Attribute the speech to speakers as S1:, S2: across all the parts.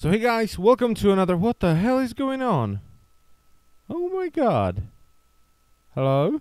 S1: So hey guys, welcome to another what the hell is going on? Oh my god. Hello?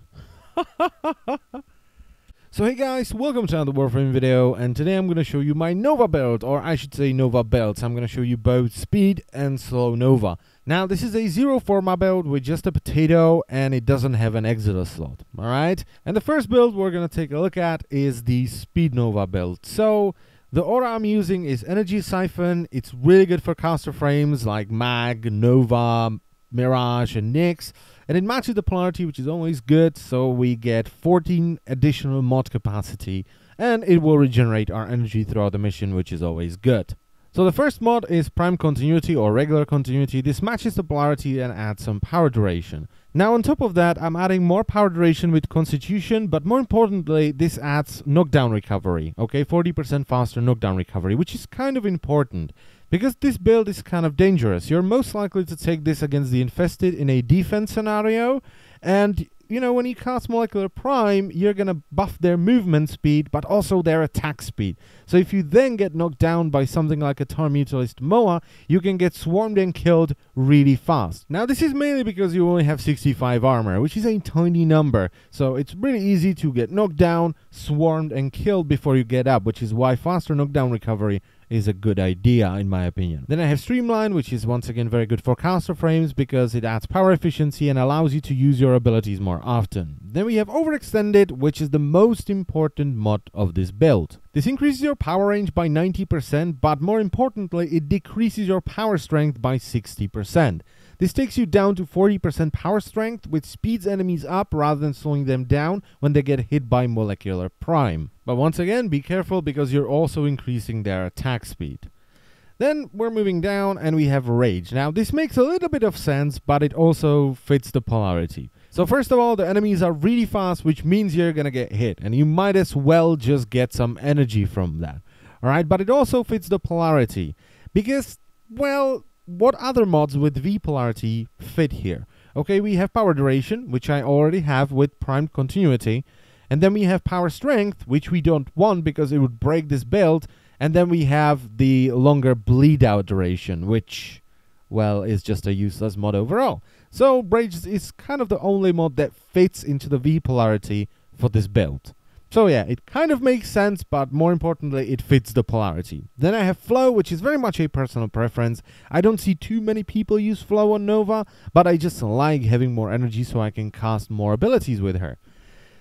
S1: So hey guys, welcome to another Warframe video, and today I'm going to show you my Nova build, or I should say Nova builds. I'm going to show you both speed and slow Nova. Now this is a 0 Forma build with just a potato, and it doesn't have an Exodus slot, alright? And the first build we're going to take a look at is the speed Nova build. So the aura I'm using is Energy Siphon. It's really good for caster frames like Mag, Nova, Mirage, and Nyx. And it matches the polarity, which is always good, so we get 14 additional mod capacity. And it will regenerate our energy throughout the mission, which is always good. So the first mod is Prime Continuity or Regular Continuity. This matches the polarity and adds some power duration. Now on top of that, I'm adding more power duration with Constitution, but more importantly, this adds knockdown recovery. Okay, 40% faster knockdown recovery, which is kind of important, because this build is kind of dangerous. You're most likely to take this against the Infested in a defense scenario, and you know, when you cast Molecular Prime, you're gonna buff their movement speed, but also their attack speed. So if you then get knocked down by something like a Tar Mutualist Moa, you can get swarmed and killed really fast. Now this is mainly because you only have 65 armor, which is a tiny number. So it's really easy to get knocked down, swarmed, and killed before you get up, which is why faster knockdown recovery is a good idea in my opinion. Then I have Streamline, which is once again very good for caster frames because it adds power efficiency and allows you to use your abilities more often. Then we have Overextended, which is the most important mod of this build. This increases your power range by 90%, but more importantly, it decreases your power strength by 60%. This takes you down to 40% power strength, which speeds enemies up rather than slowing them down when they get hit by Molecular Prime. But once again, be careful because you're also increasing their attack speed. Then we're moving down and we have Rage. Now this makes a little bit of sense, but it also fits the polarity. So first of all, the enemies are really fast, which means you're gonna get hit, and you might as well just get some energy from that. Alright, but it also fits the polarity, because, well, what other mods with V polarity fit here? Okay, we have Power Duration, which I already have with Prime Continuity, and then we have Power Strength, which we don't want because it would break this build, and then we have the longer Bleed Out duration, which, well, is just a useless mod overall. So Rage is kind of the only mod that fits into the V polarity for this build. So yeah, it kind of makes sense, but more importantly, it fits the polarity. Then I have Flow, which is very much a personal preference. I don't see too many people use Flow on Nova, but I just like having more energy so I can cast more abilities with her.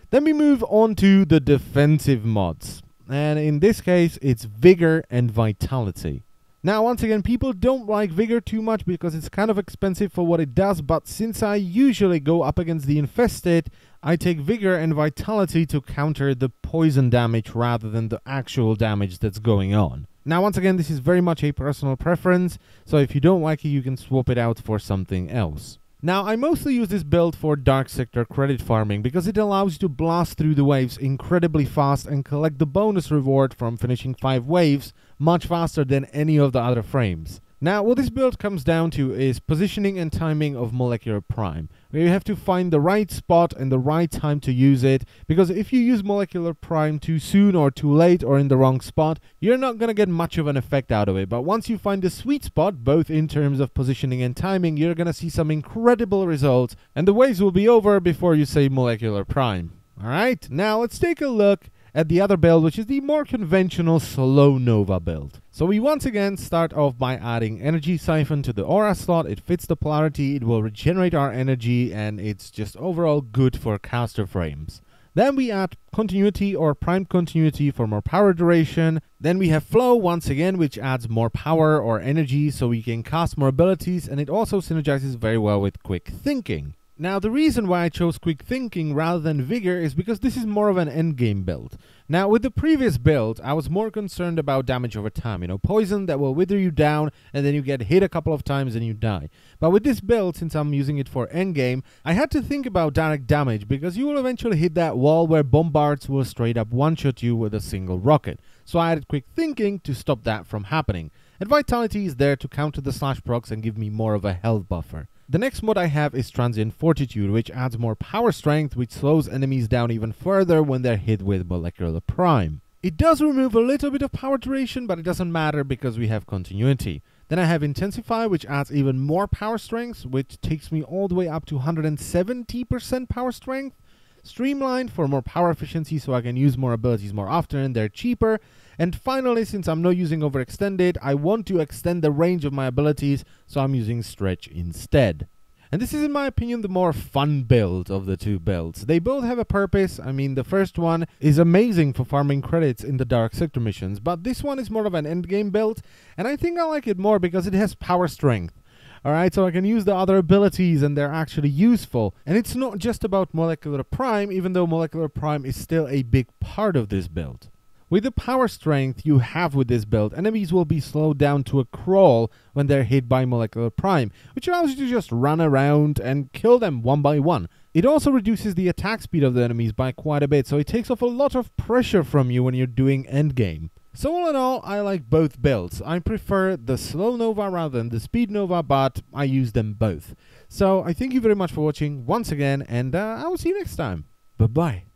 S1: Then we move on to the defensive mods. And in this case, it's Vigor and Vitality. Now, once again, people don't like Vigor too much because it's kind of expensive for what it does, but since I usually go up against the Infested, I take Vigor and Vitality to counter the poison damage rather than the actual damage that's going on. Now, once again, this is very much a personal preference, so if you don't like it, you can swap it out for something else. Now, I mostly use this build for Dark Sector credit farming because it allows you to blast through the waves incredibly fast and collect the bonus reward from finishing 5 waves much faster than any of the other frames. Now, what this build comes down to is positioning and timing of Molecular Prime, where you have to find the right spot and the right time to use it, because if you use Molecular Prime too soon or too late or in the wrong spot, you're not going to get much of an effect out of it. But once you find the sweet spot, both in terms of positioning and timing, you're going to see some incredible results, and the waves will be over before you say Molecular Prime. Alright, now let's take a look at the other build, which is the more conventional slow Nova build. So we once again start off by adding Energy Siphon to the aura slot. It fits the polarity, it will regenerate our energy, and it's just overall good for caster frames. Then we add Continuity or Prime Continuity for more power duration. Then we have Flow once again, which adds more power or energy so we can cast more abilities, and it also synergizes very well with Quick Thinking. Now, the reason why I chose Quick Thinking rather than Vigor is because this is more of an endgame build. Now, with the previous build, I was more concerned about damage over time. You know, poison that will wither you down, and then you get hit a couple of times and you die. But with this build, since I'm using it for endgame, I had to think about direct damage, because you will eventually hit that wall where bombards will straight up one-shot you with a single rocket. So I added Quick Thinking to stop that from happening. And Vitality is there to counter the slash procs and give me more of a health buffer. The next mod I have is Transient Fortitude, which adds more power strength, which slows enemies down even further when they're hit with Molecular Prime. It does remove a little bit of power duration, but it doesn't matter because we have continuity. Then I have Intensify, which adds even more power strength, which takes me all the way up to 170% power strength. Streamline for more power efficiency, so I can use more abilities more often and they're cheaper. And finally, since I'm not using Overextended, I want to extend the range of my abilities, so I'm using Stretch instead. And this is, in my opinion, the more fun build of the two builds. They both have a purpose. I mean, the first one is amazing for farming credits in the Dark Sector missions, but this one is more of an endgame build, and I think I like it more because it has power strength. Alright, so I can use the other abilities and they're actually useful. And it's not just about Molecular Prime, even though Molecular Prime is still a big part of this build. With the power strength you have with this build, enemies will be slowed down to a crawl when they're hit by Molecular Prime, which allows you to just run around and kill them one by one. It also reduces the attack speed of the enemies by quite a bit, so it takes off a lot of pressure from you when you're doing endgame. So all in all, I like both builds. I prefer the slow Nova rather than the speed Nova, but I use them both. So I thank you very much for watching once again, and I will see you next time. Bye-bye.